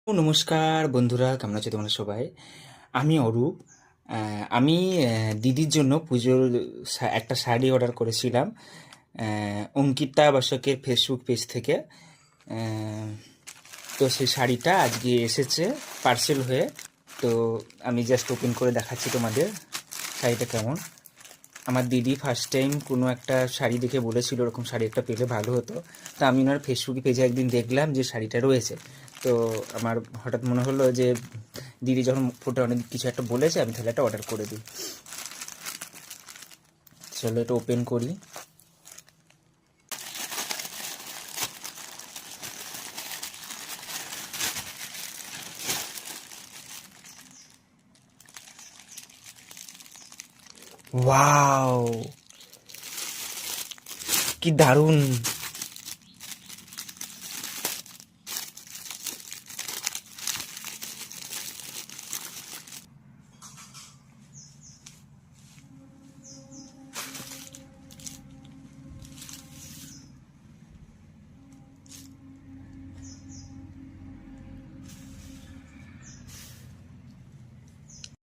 ও নমস্কার বন্ধুরা, কেমন আছো তোমরা সবাই? আমি অরূপ। আমি দিদির জন্য পুজোর একটা শাড়ি অর্ডার করেছিলাম অঙ্কিতা বাসকের ফেসবুক পেজ থেকে। আহ, তো সেই শাড়িটা আজকে এসেছে পার্সেল হয়ে। তো আমি জাস্ট ওপেন করে দেখাচ্ছি তোমাদের শাড়িটা কেমন। আমার দিদি ফার্স্ট টাইম কোনো একটা শাড়ি দেখে বলেছিল ওরকম শাড়ি একটা পেলে ভালো হতো। তো আমি ওনার ফেসবুক পেজে একদিন দেখলাম যে শাড়িটা রয়েছে। তো আমার হঠাৎ মনে হলো যে দিদি যখন ফটো অনেক কিছু একটা বলেছে, আমি তাহলে একটা অর্ডার করে দিই। চলো এটা ওপেন করি। ওয়াও, কি দারুণ!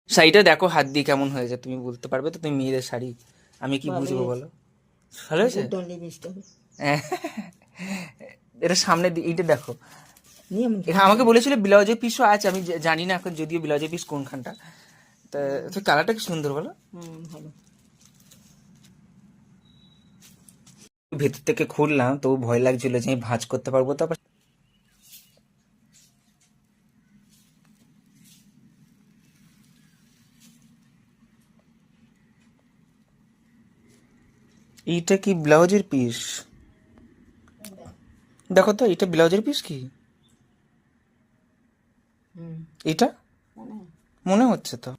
শাড়িটা দেখো হাত দিয়ে কেমন হয়েছে, তুমি বলতে পারবে তো? তুমি মেয়েদের শাড়ি, আমি কি ভালোই বুঝবো হয়েছে। বলো? ভালো হয়েছে? উদ্যমলি মিশতে হবে। হ্যাঁ, এটা সামনে এইটা দেখো। নিয়ে এমন এখানে আমাকে বলেছিল ব্লাউজের পিসও আছে, আমি জানি না এখন যদিও ব্লাউজের পিস কোনখানটা। তা তো কালারটা কি সুন্দর বলো। ভালো। ভেতর থেকে খুললাম তো ভয় লাগছিল যে আমি ভাঁজ করতে পারবো তো আবার। এইটা কি ব্লাউজের পিস? দেখো তো, এটা ব্লাউজের পিস কি? হুম এটা মনে হয়। মনে হচ্ছে তো।